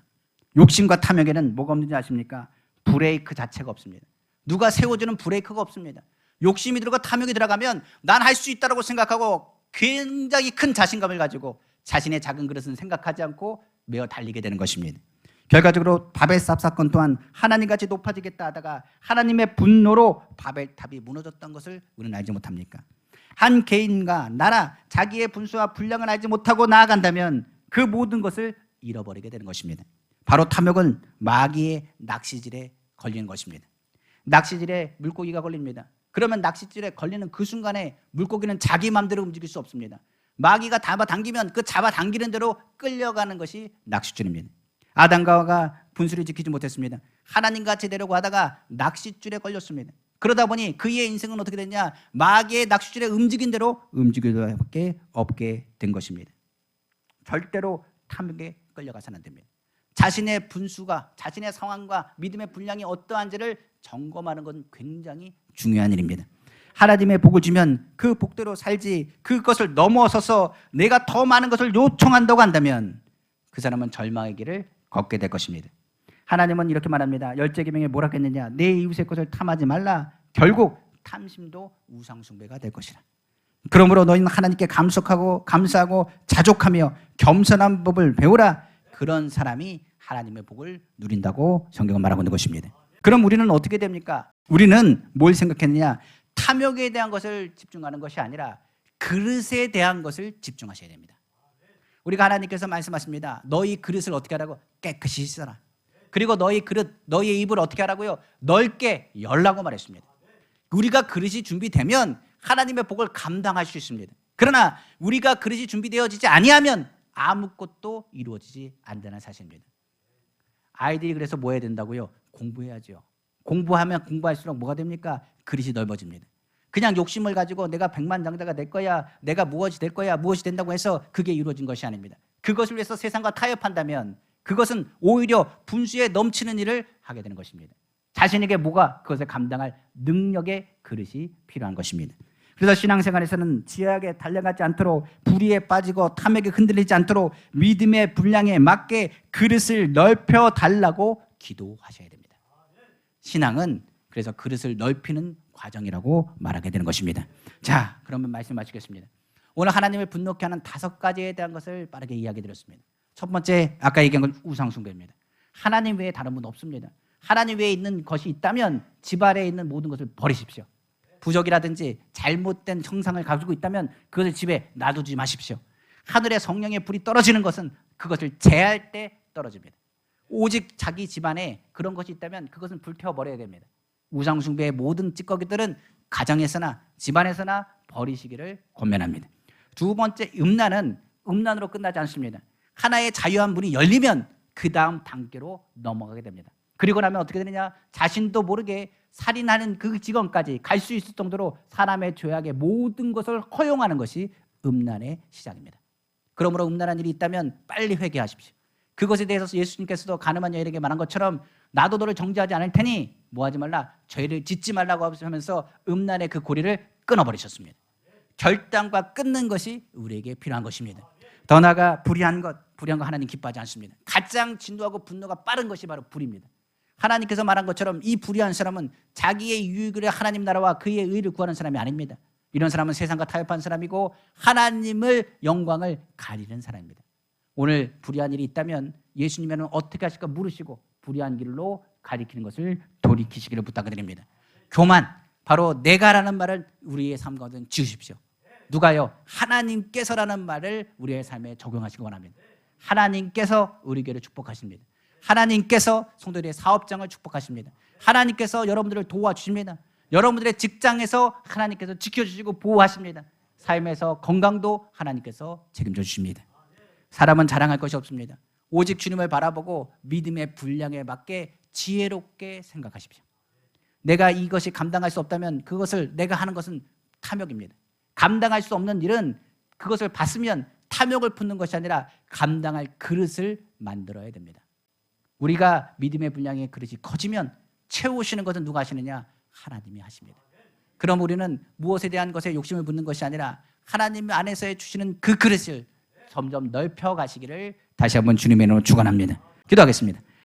욕심과 탐욕에는 뭐가 없는지 아십니까? 브레이크 자체가 없습니다. 누가 세워주는 브레이크가 없습니다. 욕심이 들어가 탐욕이 들어가면 난 할 수 있다고 생각하고 굉장히 큰 자신감을 가지고 자신의 작은 그릇은 생각하지 않고 메어 달리게 되는 것입니다. 결과적으로 바벨탑 사건 또한 하나님같이 높아지겠다 하다가 하나님의 분노로 바벨탑이 무너졌던 것을 우리는 알지 못합니까? 한 개인과 나라, 자기의 분수와 분량을 알지 못하고 나아간다면 그 모든 것을 잃어버리게 되는 것입니다. 바로 탐욕은 마귀의 낚시질에 걸리는 것입니다. 낚시질에 물고기가 걸립니다. 그러면 낚시질에 걸리는 그 순간에 물고기는 자기 마음대로 움직일 수 없습니다. 마귀가 잡아당기면 그 잡아당기는 대로 끌려가는 것이 낚시줄입니다. 아담과 하와가 분수를 지키지 못했습니다. 하나님같이 되려고 하다가 낚싯줄에 걸렸습니다. 그러다 보니 그의 인생은 어떻게 됐냐? 마귀의 낚싯줄에 움직인 대로 움직일 수밖에 없게 된 것입니다. 절대로 탐욕에 끌려가서는 안 됩니다. 자신의 분수가, 자신의 상황과 믿음의 분량이 어떠한지를 점검하는 건 굉장히 중요한 일입니다. 하나님의 복을 주면 그 복대로 살지 그것을 넘어서서 내가 더 많은 것을 요청한다고 한다면 그 사람은 절망의 길을 걷게 될 것입니다. 하나님은 이렇게 말합니다. 10계명에 뭐라 했느냐? 내 이웃의 것을 탐하지 말라. 결국 탐심도 우상숭배가 될 것이라. 그러므로 너희는 하나님께 감사하고 자족하며 겸손한 법을 배우라. 그런 사람이 하나님의 복을 누린다고 성경은 말하고 있는 것입니다. 그럼 우리는 어떻게 됩니까? 우리는 뭘 생각했느냐? 탐욕에 대한 것을 집중하는 것이 아니라 그릇에 대한 것을 집중하셔야 됩니다. 우리가 하나님께서 말씀하십니다. 너희 그릇을 어떻게 하라고? 깨끗이 씻어라. 그리고 너희 그릇, 너희의 입을 어떻게 하라고요? 넓게 열라고 말했습니다. 우리가 그릇이 준비되면 하나님의 복을 감당할 수 있습니다. 그러나 우리가 그릇이 준비되어지지 아니하면 아무것도 이루어지지 않는다는 사실입니다. 아이들이 그래서 뭐 해야 된다고요? 공부해야죠. 공부하면 공부할수록 뭐가 됩니까? 그릇이 넓어집니다. 그냥 욕심을 가지고 내가 백만장자가 될 거야, 내가 무엇이 될 거야, 무엇이 된다고 해서 그게 이루어진 것이 아닙니다. 그것을 위해서 세상과 타협한다면 그것은 오히려 분수에 넘치는 일을 하게 되는 것입니다. 자신에게 그것을 감당할 능력의 그릇이 필요한 것입니다. 그래서 신앙생활에서는 지하에 달려가지 않도록, 불의에 빠지고 탐욕에 흔들리지 않도록 믿음의 분량에 맞게 그릇을 넓혀 달라고 기도하셔야 됩니다. 신앙은 그래서 그릇을 넓히는 과정이라고 말하게 되는 것입니다. 자, 그러면 말씀 마치겠습니다. 오늘 하나님을 분노케 하는 5가지에 대한 것을 빠르게 이야기 드렸습니다. 첫 번째, 아까 얘기한 건 우상숭배입니다. 하나님 외에 다른 분 없습니다. 하나님 외에 있는 것이 있다면 집 아래에 있는 모든 것을 버리십시오. 부적이라든지 잘못된 형상을 가지고 있다면 그것을 집에 놔두지 마십시오. 하늘에 성령의 불이 떨어지는 것은 그것을 제할 때 떨어집니다. 오직 자기 집안에 그런 것이 있다면 그것은 불태워버려야 됩니다. 우상숭배의 모든 찌꺼기들은 가정에서나 집안에서나 버리시기를 권면합니다. 두 번째, 음란은 음란으로 끝나지 않습니다. 하나의 자유한 문이 열리면 그 다음 단계로 넘어가게 됩니다. 그리고 나면 어떻게 되느냐? 자신도 모르게 살인하는 그 직원까지 갈 수 있을 정도로 사람의 죄악의 모든 것을 허용하는 것이 음란의 시작입니다. 그러므로 음란한 일이 있다면 빨리 회개하십시오. 그것에 대해서 예수님께서도 가늠한 여인에게 말한 것처럼 나도 너를 정죄하지 않을 테니 뭐하지 말라, 죄를 짓지 말라고 하면서 음란의 그 고리를 끊어버리셨습니다. 결단과 끊는 것이 우리에게 필요한 것입니다. 더 나아가 불의한 거 하나님 기뻐하지 않습니다. 가장 진노하고 분노가 빠른 것이 바로 불의입니다. 하나님께서 말한 것처럼 이 불의한 사람은 자기의 유익을 위해 하나님 나라와 그의 의를 구하는 사람이 아닙니다. 이런 사람은 세상과 타협한 사람이고 하나님을 영광을 가리는 사람입니다. 오늘 불의한 일이 있다면 예수님은 어떻게 하실까 물으시고 불의한 길로 가리키는 것을 돌이키시기를 부탁드립니다. 교만, 바로 내가라는 말을 우리의 삶 가운데 지우십시오. 누가요? 하나님께서라는 말을 우리의 삶에 적용하시기 원합니다. 하나님께서 우리 교회를 축복하십니다. 하나님께서 성도들의 사업장을 축복하십니다. 하나님께서 여러분들을 도와주십니다. 여러분들의 직장에서 하나님께서 지켜주시고 보호하십니다. 삶에서 건강도 하나님께서 책임져 주십니다. 사람은 자랑할 것이 없습니다. 오직 주님을 바라보고 믿음의 분량에 맞게 지혜롭게 생각하십시오. 내가 이것이 감당할 수 없다면 그것을 내가 하는 것은 탐욕입니다. 감당할 수 없는 일은 그것을 봤으면 탐욕을 품는 것이 아니라 감당할 그릇을 만들어야 됩니다. 우리가 믿음의 분량의 그릇이 커지면 채우시는 것은 누가 하시느냐? 하나님이 하십니다. 그럼 우리는 무엇에 대한 것에 욕심을 붓는 것이 아니라 하나님 안에서 주시는 그 그릇을 점점 넓혀 가시기를 다시 한번 주님의 이름으로 축원합니다. 기도하겠습니다.